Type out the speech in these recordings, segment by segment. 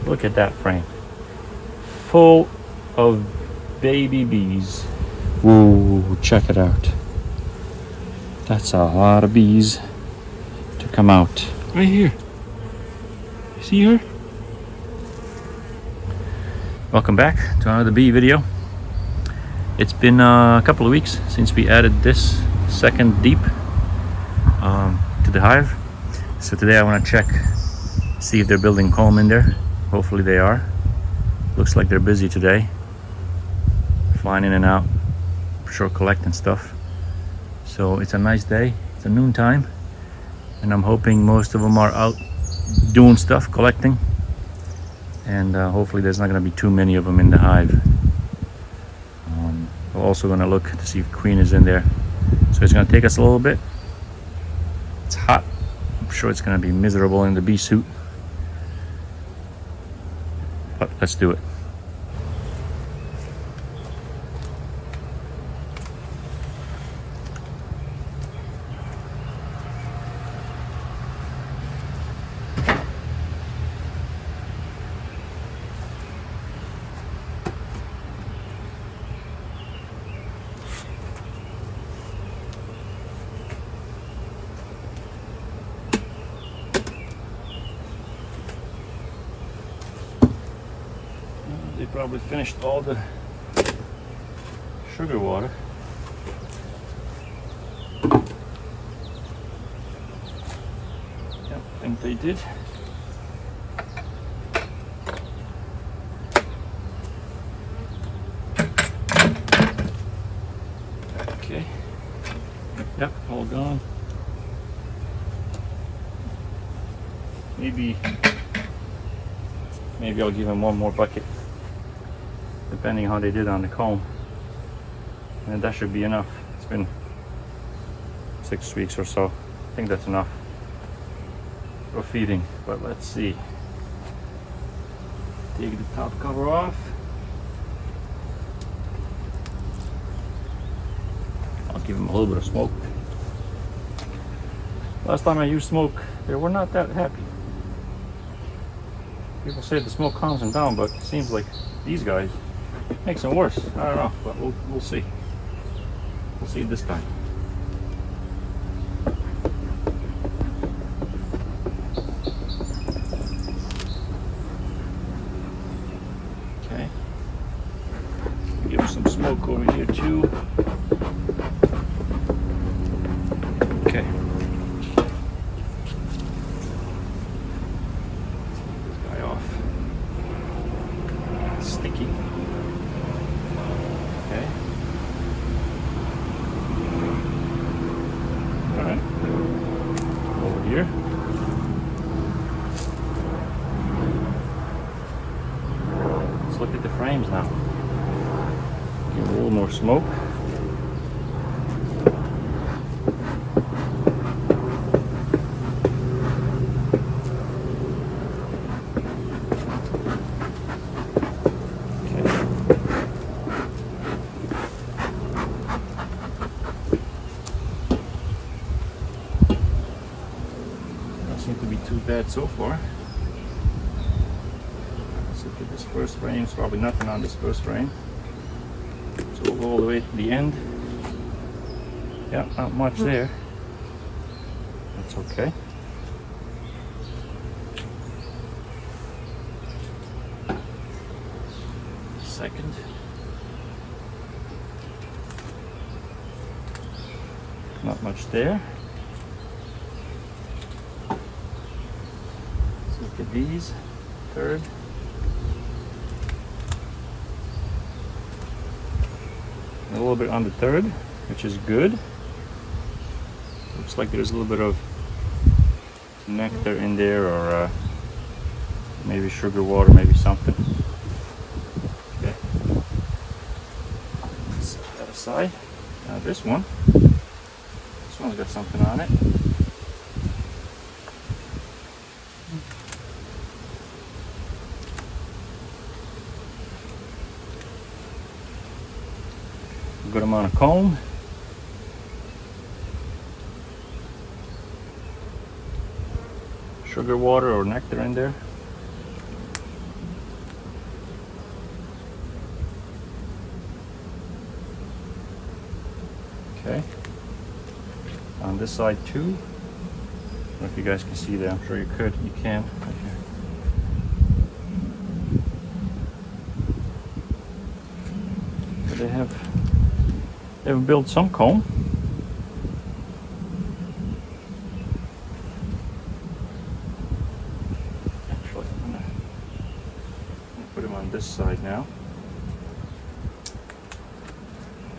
Look at that frame. Full of baby bees. Whoa, check it out. That's a lot of bees to come out. Right here. You see her? Welcome back to another bee video. It's been a couple of weeks since we added this second deep to the hive. So today I want to check, see if they're building comb in there. Hopefully they are. Looks like they're busy today. Flying in and out, for sure collecting stuff. So it's a nice day. It's a noontime, and I'm hoping most of them are out doing stuff, collecting. And hopefully there's not going to be too many of them in the hive. We're also going to look to see if Queen is in there. So it's going to take us a little bit. It's hot. I'm sure it's going to be miserable in the bee suit. But let's do it. They probably finished all the sugar water. Yep, I think they did. Okay. Yep, all gone. Maybe I'll give him one more bucket, depending how they did on the comb, and that should be enough. It's been 6 weeks or so. I think that's enough for feeding, but let's see. Take the top cover off. I'll give them a little bit of smoke. Last time I used smoke, they were not that happy. People say the smoke calms them down, but it seems like these guys makes them worse. I don't know, but we'll see. We'll see this time. Okay. Give some smoke over here too. Okay. Sticky. Okay. All right. Over here. Let's look at the frames now. Give a little more smoke. Seem to be too bad so far. Let's look at this first frame. There's probably nothing on this first frame. So we'll go all the way to the end. Yeah, not much there. That's okay. Second. Not much there. Look at these. Third. A little bit on the third, which is good. Looks like there's a little bit of nectar in there, or maybe sugar water, maybe something. Okay. Set that aside. Now this one's got something on it. Good amount of comb. Sugar water or nectar in there. Okay. On this side too. I don't know if you guys can see that. I'm sure you could. You can. Right here. But they've built some comb. Actually, I'm gonna put them on this side now.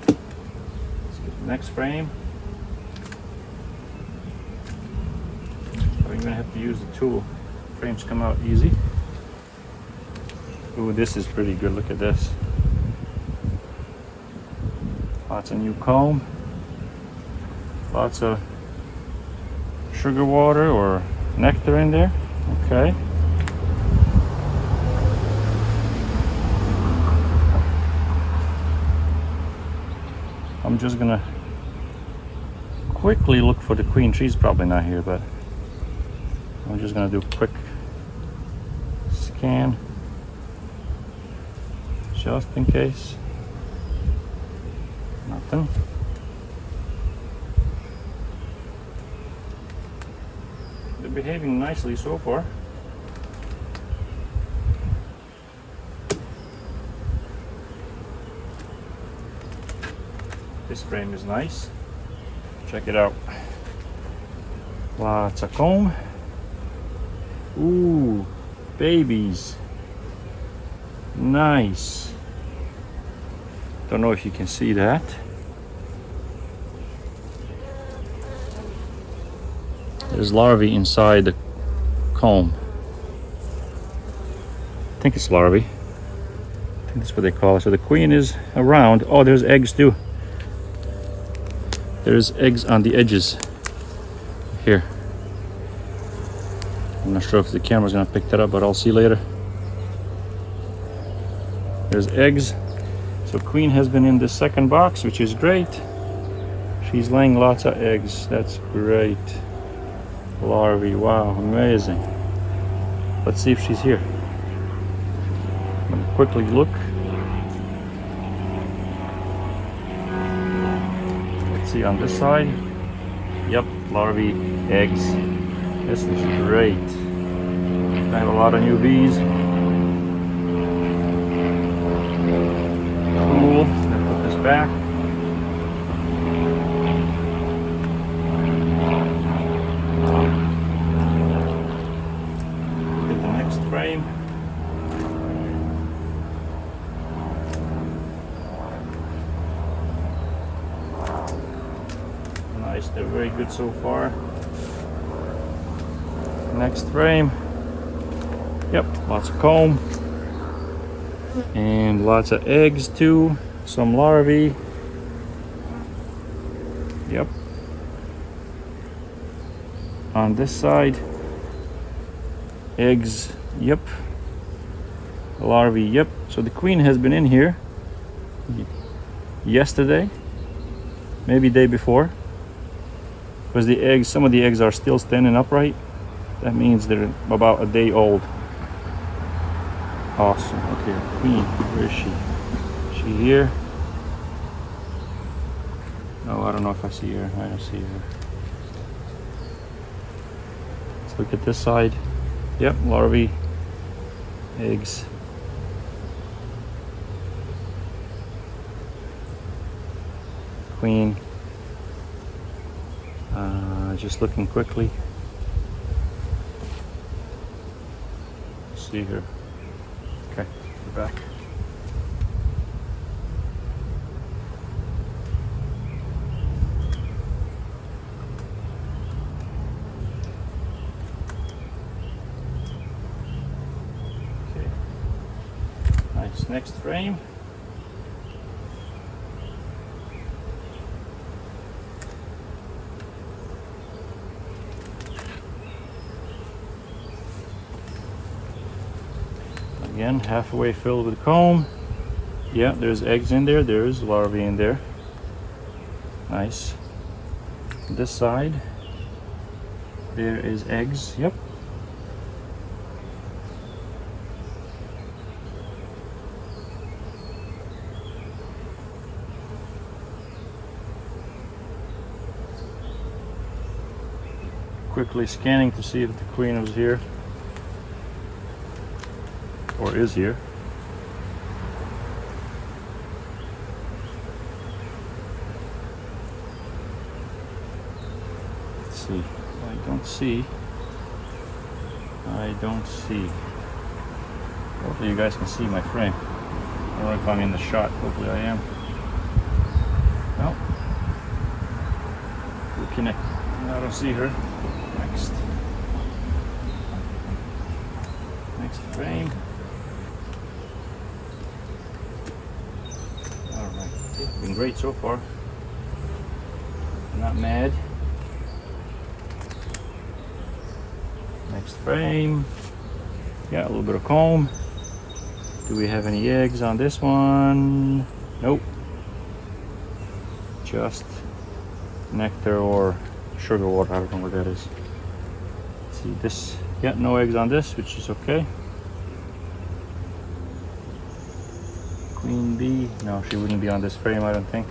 Let's get the next frame. I'm gonna have to use the tool. Frames come out easy. Ooh, this is pretty good. Look at this. Lots of new comb. Lots of sugar water or nectar in there. Okay. I'm just gonna quickly look for the queen. She's probably not here, but I'm just gonna do a quick scan just in case. Nothing. They're behaving nicely so far. This frame is nice. Check it out. Lots of comb. Ooh, babies. Nice. Don't know if you can see that. There's larvae inside the comb. I think it's larvae. I think that's what they call it. So the queen is around. Oh, there's eggs too. There's eggs on the edges here. I'm not sure if the camera's gonna pick that up, but I'll see later. There's eggs. So queen has been in the second box, which is great. She's laying lots of eggs. That's great. Larvae, wow, amazing. Let's see if she's here. I'm gonna quickly look. Let's see on this side. Yep, larvae, eggs. This is great. I have a lot of new bees. Cool. Then put this back. Get the next frame. Nice, they're very good so far. Next frame. Yep, lots of comb. And lots of eggs too. Some larvae. Yep. On this side. Eggs. Yep. Larvae. Yep. So the queen has been in here yesterday. Maybe day before. Because the eggs, some of the eggs are still standing upright. That means they're about a day old. Awesome. Okay, queen. Where is she? Is she here? No, I don't know if I see her. I don't see her. Let's look at this side. Yep, larvae, eggs. Queen. Just looking quickly. See her. Okay, we're back. Okay. Nice. Next frame. Again, halfway filled with comb. Yeah, there's eggs in there. There's larvae in there. Nice. This side, there is eggs. Yep. quickly scanning to see if the queen was here or is here. Let's see. I don't see. Hopefully you guys can see my frame. I don't know if I'm in the shot. Hopefully I am. No. We'll connect. I don't see her. Next frame. Alright. It's been great so far. I'm not mad. Next frame. Got a little bit of comb. Do we have any eggs on this one? Nope. Just nectar or sugar water. I don't know what that is. Let's see this. Yeah, no eggs on this, which is okay. Queen bee. No, she wouldn't be on this frame, I don't think.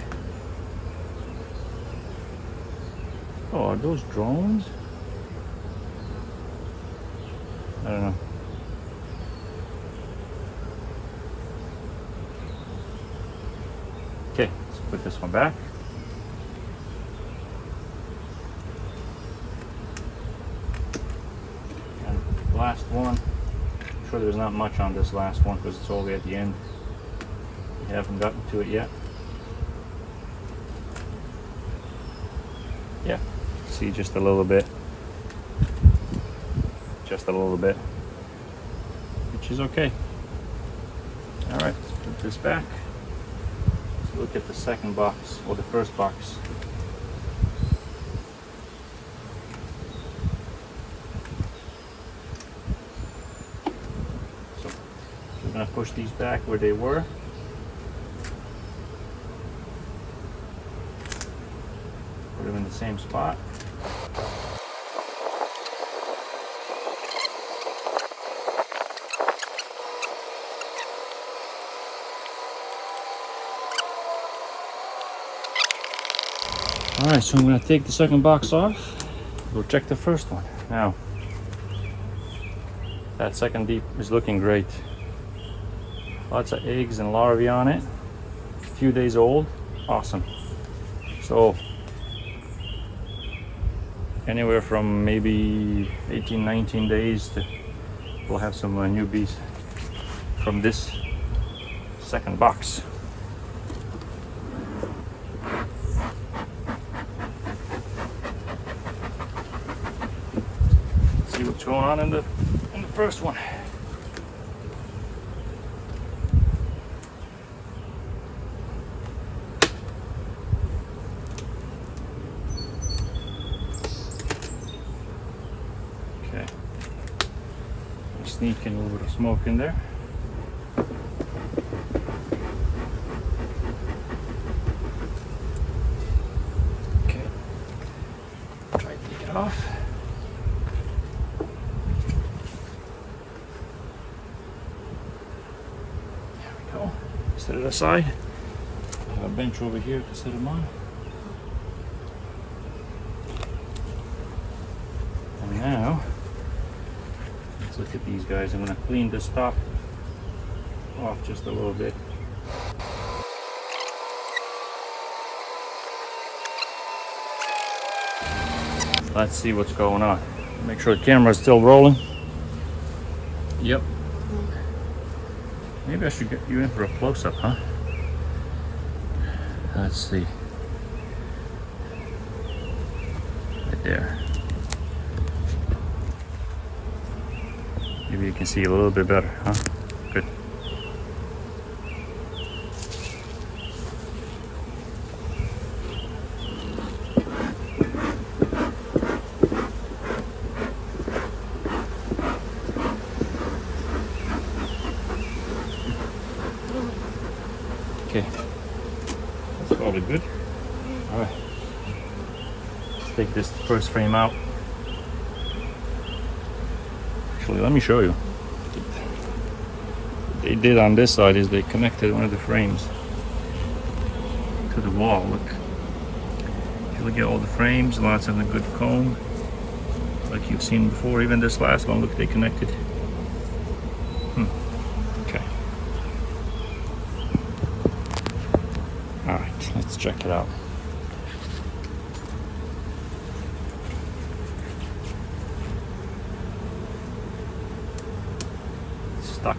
Oh, are those drones? I don't know. Okay, let's put this one back. And last one. I'm sure there's not much on this last one because it's all the way at the end. We haven't gotten to it yet. Yeah, see just a little bit. Just a little bit. Which is okay. Alright, let's put this back. Let's look at the second box, or the first box. So, we're going to push these back where they were. Put them in the same spot. Alright, so I'm going to take the second box off. We'll check the first one. Now, that second deep is looking great. Lots of eggs and larvae on it. A few days old. Awesome. So, anywhere from maybe 18, 19 days to we'll have some new bees from this second box. See what's going on in the first one. Okay. Sneaking a little bit of smoke in there. Okay. Try to take it off. Set it aside. I have a bench over here to set them on. And now, let's look at these guys. I'm going to clean this top off just a little bit. Let's see what's going on. Make sure the camera is still rolling. Yep. Maybe I should get you in for a close-up, huh? Let's see. Right there. Maybe you can see a little bit better, huh? Good. Okay, that's probably good. All right, let's take this first frame out. Actually, let me show you. What they did on this side is they connected one of the frames to the wall. Look, if you look at all the frames, lots of the good comb. like you've seen before. Even this last one, look, they connected. Okay. All right, let's check it out. It's stuck.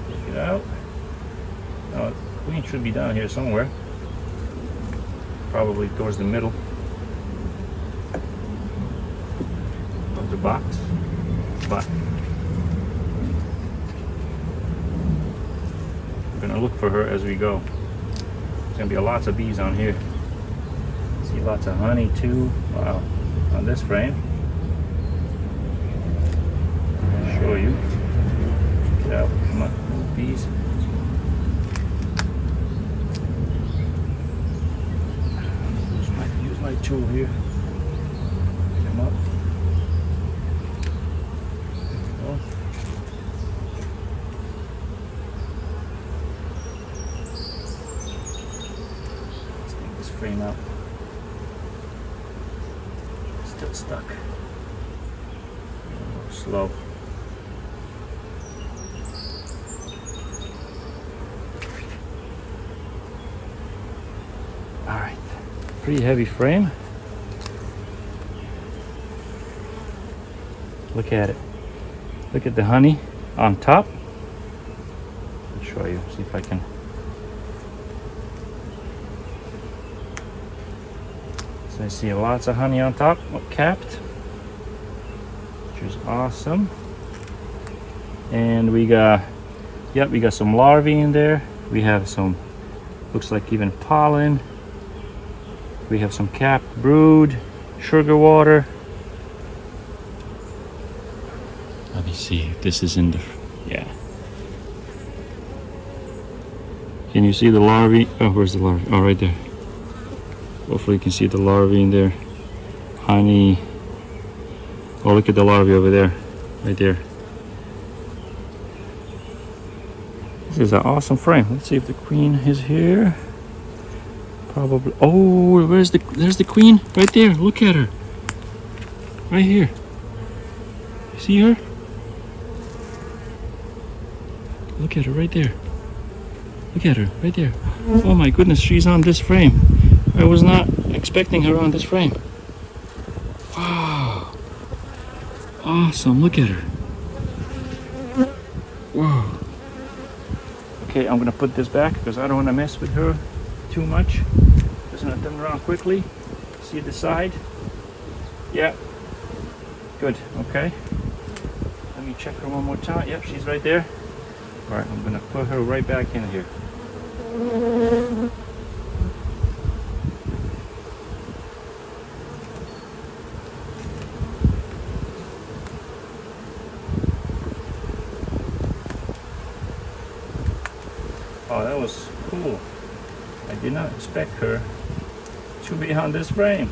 Take it out. Now, the queen should be down here somewhere. Probably towards the middle of the box, but we're gonna look for her as we go. There's gonna be lots of bees on here. See lots of honey too. Wow, on this frame. I'll show you. Get out, come on, bees. My tool here. Pick them up. Oh. Let's take this frame out. Still stuck. A little slow. All right. Pretty heavy frame. Look at it. Look at the honey on top. I'll show you. See if I can. So I see lots of honey on top, capped, which is awesome. And we got, yep, we got some larvae in there. We have some, looks like even pollen. We have some capped brood, sugar water. Let me see if this is in the, yeah. Can you see the larvae? Oh, where's the larvae? Oh, right there. Hopefully you can see the larvae in there. Honey. Oh, look at the larvae over there. Right there. This is an awesome frame. Let's see if the queen is here. Probably. Oh, there's the queen right there. Look at her. Right here. See her? Look at her right there. Look at her right there. Oh my goodness, she's on this frame. I was not expecting her on this frame. Wow. Awesome. Look at her. Whoa. Okay, I'm gonna put this back because I don't want to mess with her too much. Just gonna turn around quickly. See the side. Yeah. Good. Okay. Let me check her one more time. Yep, she's right there. All right, I'm gonna put her right back in here. Oh, that was cool. I did not expect her to be on this frame.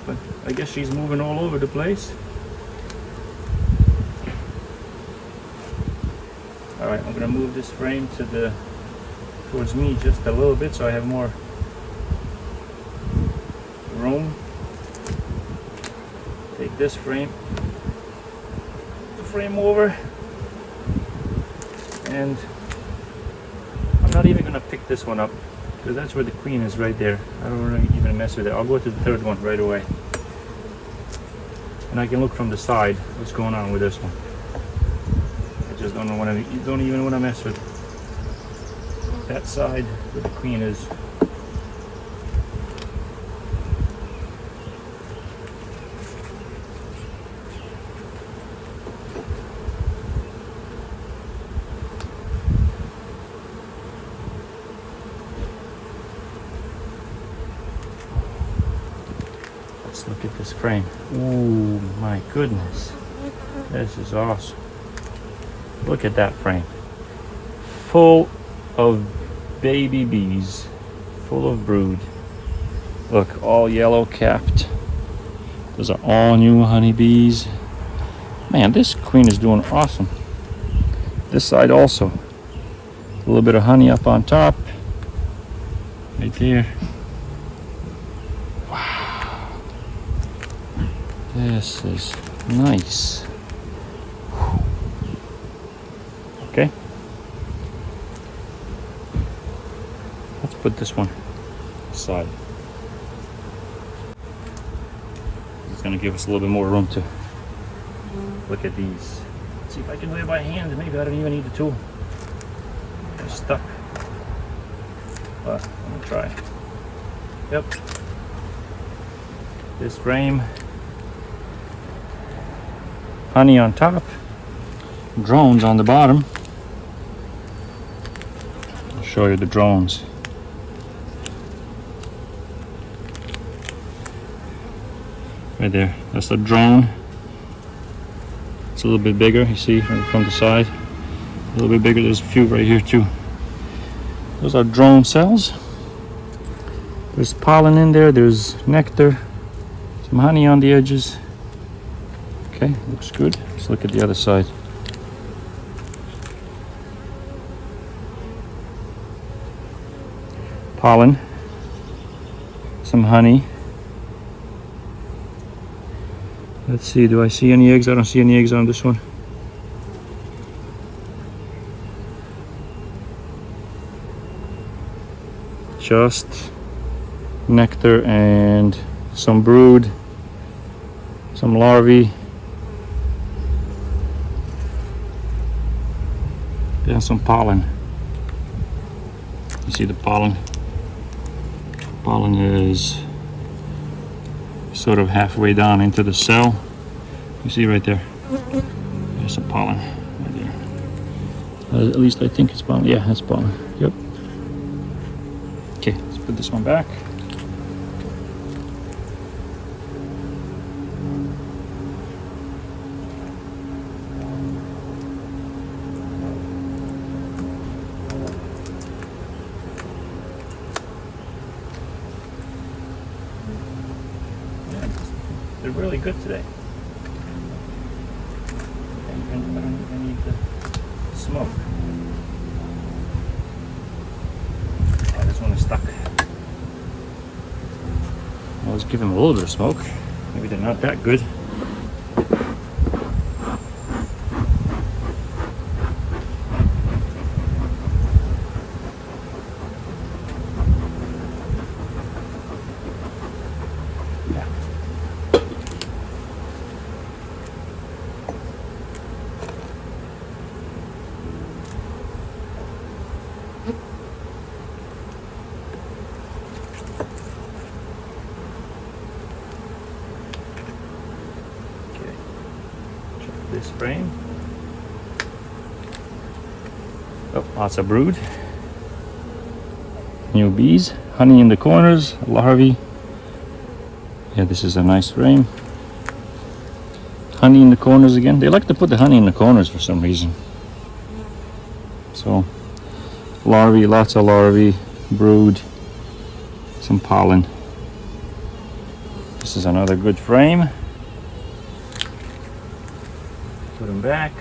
But I guess she's moving all over the place. Alright, I'm gonna move this frame towards me just a little bit so I have more room. Take this frame, the frame over, and I'm not even gonna pick this one up because that's where the queen is right there. I don't really even mess with it. I'll go to the third one right away. And I can look from the side what's going on with this one. I just don't even want to mess with that side where the queen is. Let's look at this frame. Ooh, my goodness. This is awesome. Look at that frame. Full of baby bees. Full of brood. Look, all yellow capped. Those are all new honeybees. Man, this queen is doing awesome. This side also. A little bit of honey up on top. right there. Wow, this is nice. Okay, let's put this one aside. It's going to give us a little bit more room to look at these. Let's see if I can do it by hand. Maybe I don't even need the tool. I'm stuck. But I'm going to try. Yep. This frame. Honey on top. Drones on the bottom. I'll show you the drones. Right there, that's the drone. It's a little bit bigger, you see from the side. A little bit bigger, there's a few right here too. Those are drone cells. There's pollen in there, there's nectar, some honey on the edges. Okay, looks good. Let's look at the other side. Pollen, some honey. Let's see, do I see any eggs? I don't see any eggs on this one. Just nectar and some brood, some larvae, and some pollen. You see the pollen? Pollen is sort of halfway down into the cell. You see right there? There's some pollen right there. At least I think it's pollen. Yeah, that's pollen. Yep. Okay, let's put this one back. They're really good today. I don't even need the smoke. Oh, this one is stuck. Well, let's give them a little bit of smoke. Maybe they're not that good. This frame. Oh, lots of brood. New bees. Honey in the corners. Larvae. Yeah, this is a nice frame. Honey in the corners again. They like to put the honey in the corners for some reason. So, larvae, lots of larvae, brood, some pollen. This is another good frame. Put them back.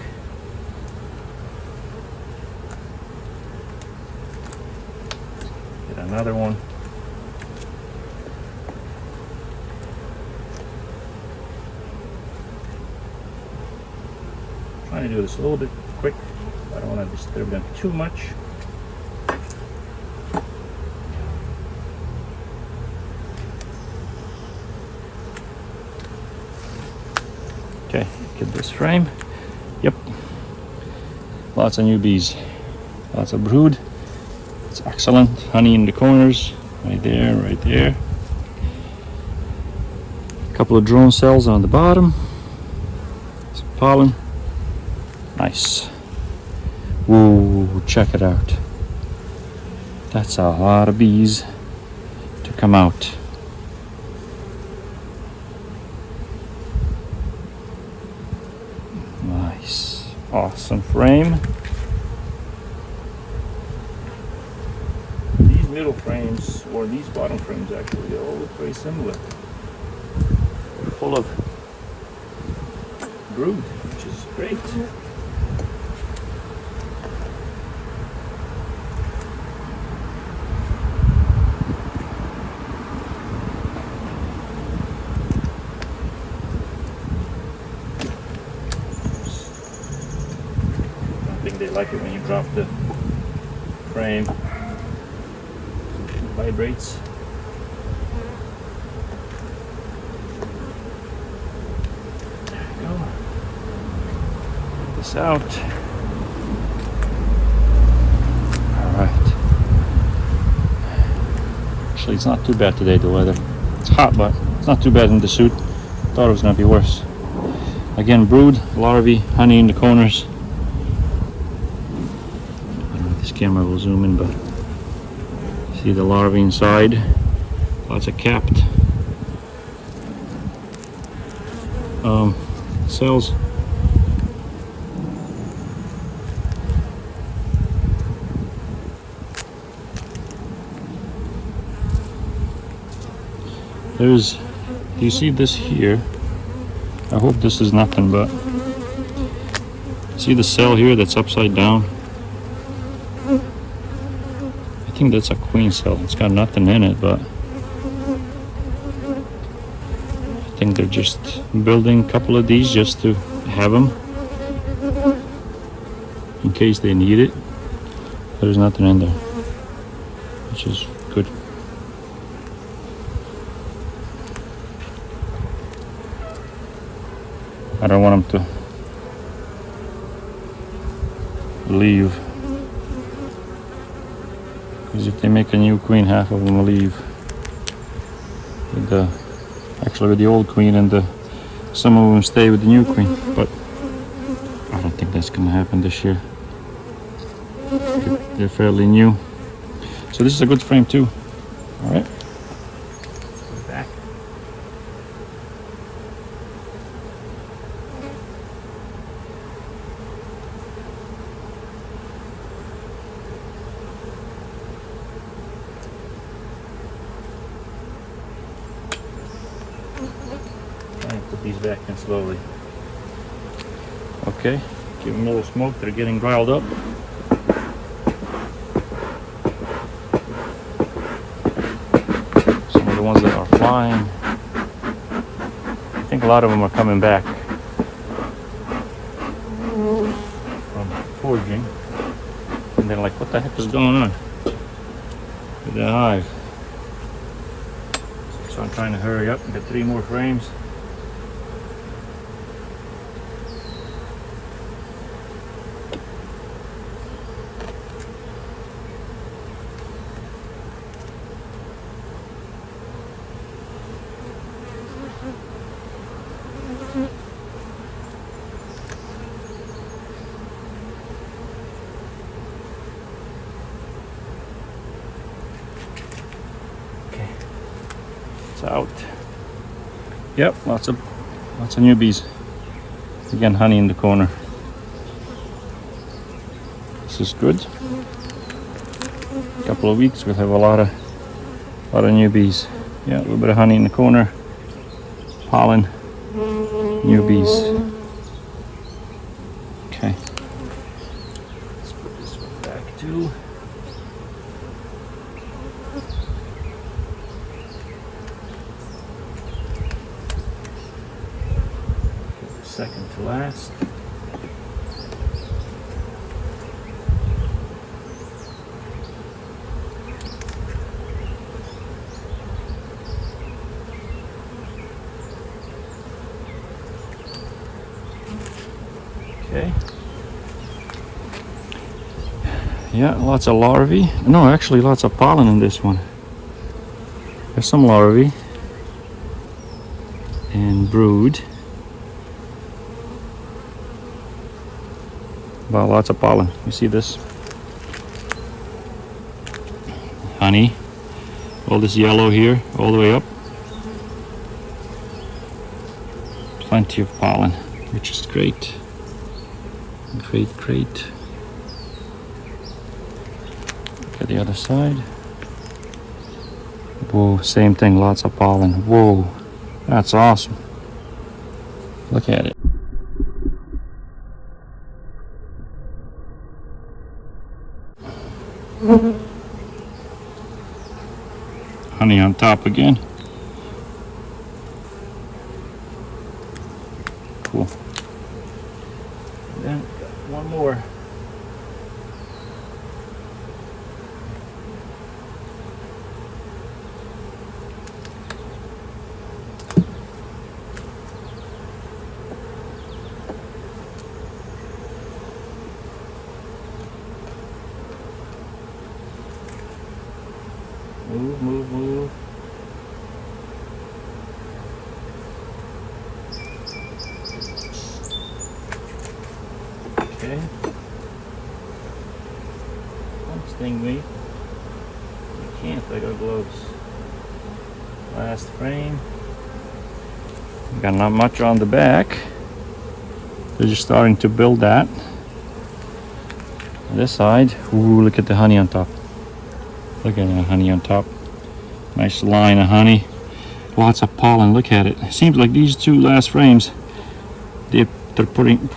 Get another one. Trying to do this a little bit quick. I don't want to disturb them too much. Okay, get this frame. Yep. Lots of new bees. Lots of brood. It's excellent. Honey in the corners. Right there, right there. A couple of drone cells on the bottom. Some pollen. Nice. Whoa, check it out. That's a lot of bees to come out. Nice. Awesome frame. These middle frames, or these bottom frames actually, they all look very similar. They're full of brood, which is great. like it when you drop the frame. It vibrates. There we go. Get this out. Alright. Actually, it's not too bad today, the weather. It's hot, but it's not too bad in the suit. Thought it was going to be worse. Again, brood, larvae, honey in the corners. I don't know if this camera will zoom in, but see the larvae inside. Lots of capped cells. Do you see this here? I hope this is nothing, but see the cell here that's upside down? I think that's a queen cell. It's got nothing in it, but I think they're just building a couple of these just to have them in case they need it. There's nothing in there, which is good. I don't want them to leave, because if they make a new queen, half of them will leave. With the old queen, and some of them stay with the new queen. But I don't think that's gonna happen this year. They're fairly new, so this is a good frame too. All right. Back. Put these back in slowly. Okay, give them a little smoke. They're getting riled up. Some of the ones that are flying, I think a lot of them are coming back from foraging, and they're like, what the heck is going on with that hive? So I'm trying to hurry up and get 3 more frames. Okay, it's out. Yep, lots of newbies. Again, honey in the corner. This is good. A couple of weeks we'll have a lot of newbies. Yeah, a little bit of honey in the corner. Pollen. Newbies. Okay. Let's put this one back too. Second to last. Okay. Yeah, lots of larvae. No, actually lots of pollen in this one. There's some larvae and brood. Wow, lots of pollen. You see this? Honey. All this yellow here, all the way up. Plenty of pollen, which is great. Great. Look at the other side. Whoa, same thing, lots of pollen. Whoa, that's awesome. Look at it. Honey on top again. Cool. And then one more. Move, move, move. Okay. Don't sting me. You can't, I got gloves. Last frame. Got not much on the back. They're just starting to build that. This side, ooh, look at the honey on top. Look at the honey on top. Nice line of honey. Lots of pollen, look at it. It seems like these two last frames, they're putting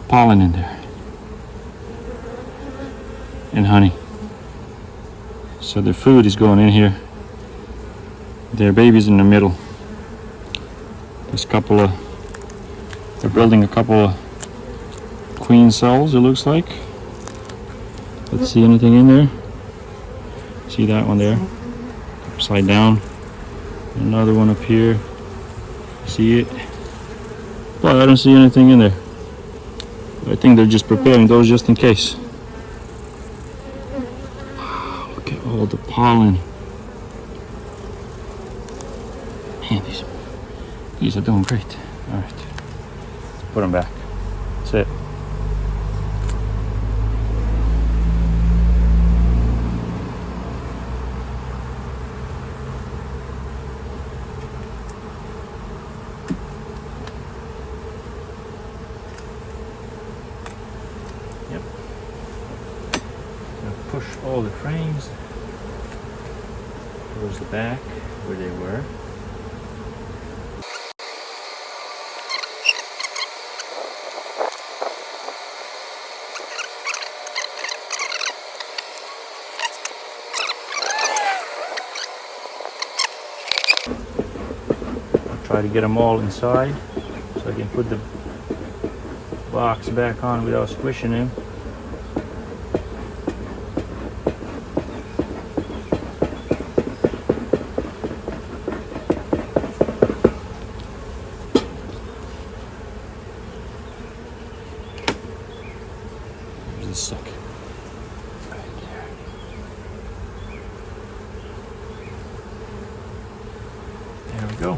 pollen in there. And honey. So their food is going in here. Their baby's in the middle. There's a couple of, they're building a couple of queen cells, it looks like. Let's see anything in there. See that one there? Upside down. Another one up here. See it? But I don't see anything in there. I think they're just preparing those just in case. Wow, look at all the pollen. Man, these are doing great. All right, let's put them back. That's it. Yep. Gonna push all the frames towards the back where they were. Try to get them all inside so I can put the box back on without squishing him. There's the second. Right there. There we go.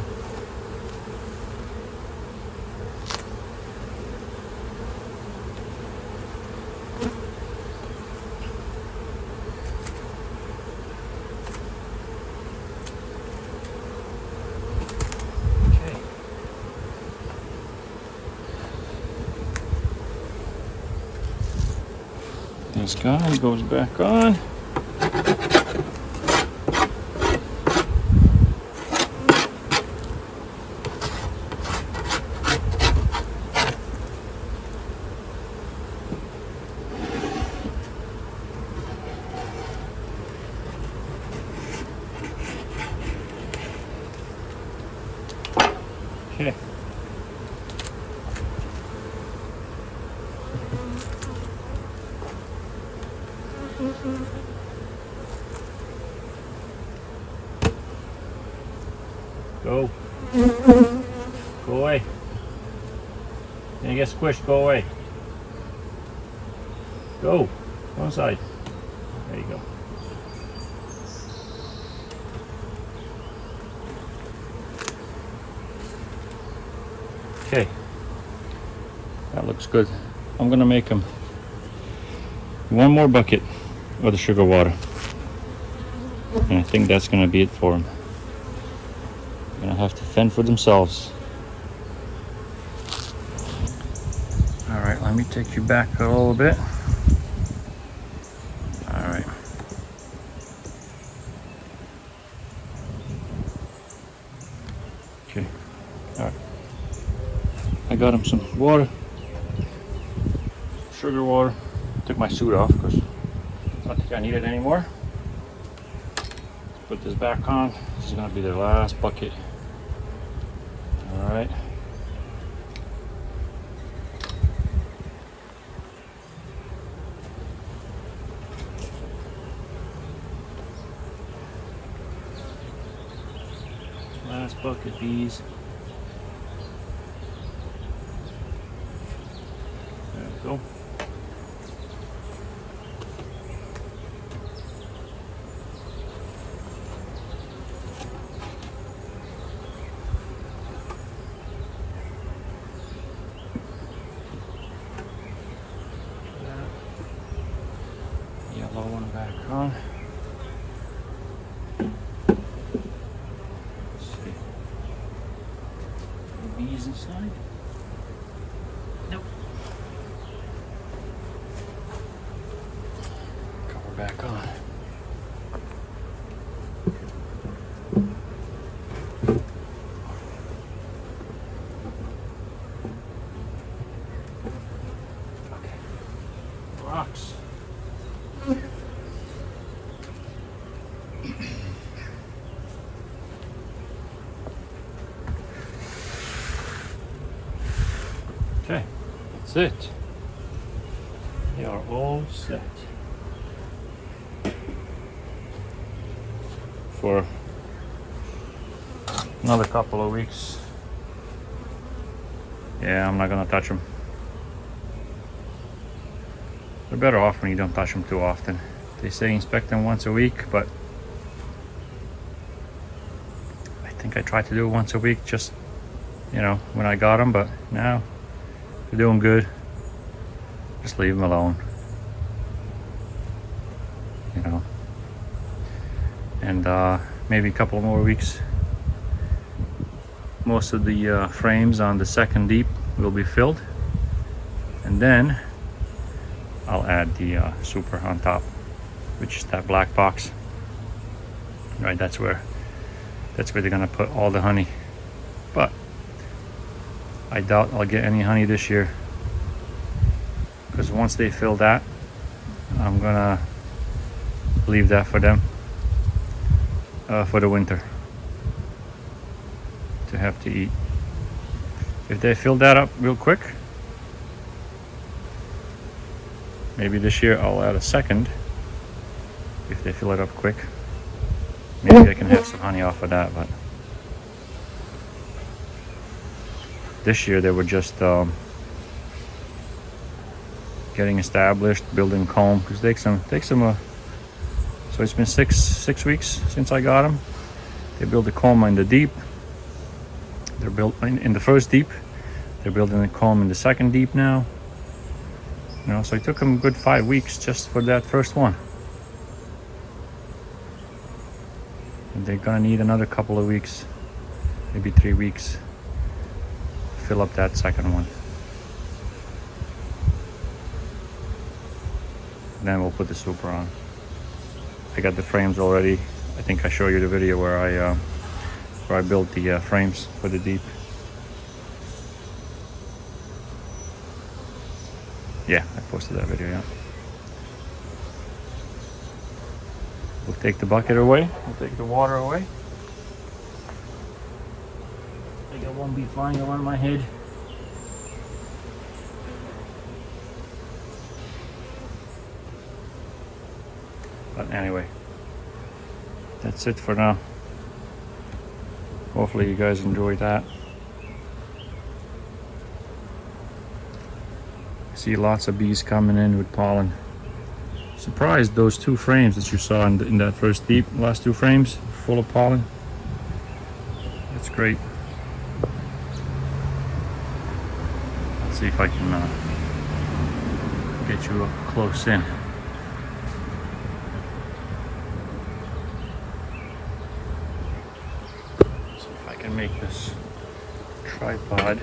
This guy goes back on. Okay. Go. Go away. You're gonna get squished, go away. Go. Go inside. There you go. Okay. That looks good. I'm gonna make them one more bucket of the sugar water. And I think that's gonna be it for them. Gonna have to fend for themselves. All right, let me take you back a little bit. All right. Okay. All right. I got him some water, sugar water. Took my suit off because I don't think I need it anymore. Put this back on. This is gonna be the last bucket. All right. Last bucket, bees. There we go. on. Let's see. Any bees inside? Nope. Cover back on. Rocks. Okay, that's it. They are all set for another couple of weeks. Yeah, I'm not gonna touch them. They're better off when you don't touch them too often. They say inspect them once a week, but I think I tried to do it once a week just, you know, when I got them, but now they're doing good. Just leave them alone, you know. And maybe a couple more weeks. Most of the frames on the second deep will be filled, and then I'll add the super on top, which is that black box. Right, that's where they're gonna put all the honey. But I doubt I'll get any honey this year, because once they fill that, I'm gonna leave that for them for the winter to have to eat. If they fill that up real quick, maybe this year I'll add a second. If they fill it up quick, maybe I can have some honey off of that. But this year they were just getting established, building comb, because takes them so it's been six weeks since I got them. They built a comb in the deep. They're built in the first deep. They're building a comb in the second deep now. You know, so it took them a good 5 weeks just for that first one. And they're gonna need another couple of weeks, maybe 3 weeks, to fill up that second one. Then we'll put the super on. I got the frames already. I think I showed you the video where I built the frames for the deep. Yeah, I posted that video, yeah. We'll take the bucket away. We'll take the water away. I think I won't be flying around my head. But anyway, that's it for now. Hopefully you guys enjoyed that. See lots of bees coming in with pollen. Surprised those 2 frames that you saw in that first deep, last 2 frames, full of pollen. That's great. Let's see if I can get you up close in. See if I can make this tripod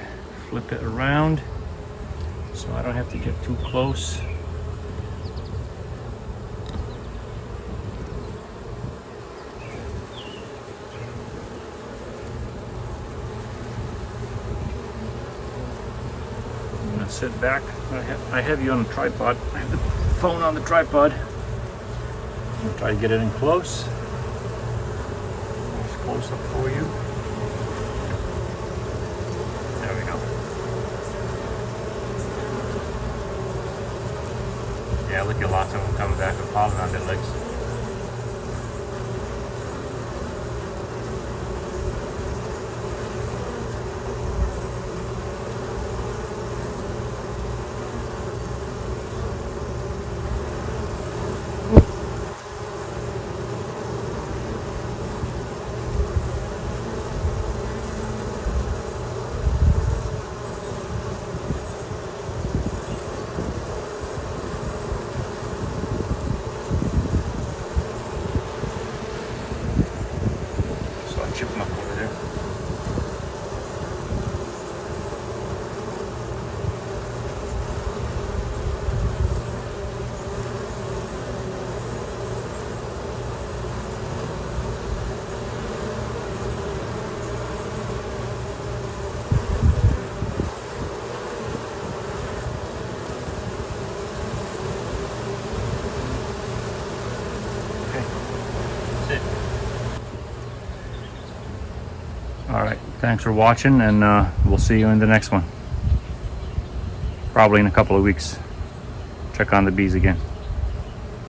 flip it around so I don't have to get too close. I'm gonna sit back. I have you on the tripod. I have the phone on the tripod. I'm gonna try to get it in close. Just close up for you. There we go. Yeah, look at lots of them coming back with pollen on their legs. All right, thanks for watching, and we'll see you in the next one. Probably in a couple of weeks. Check on the bees again.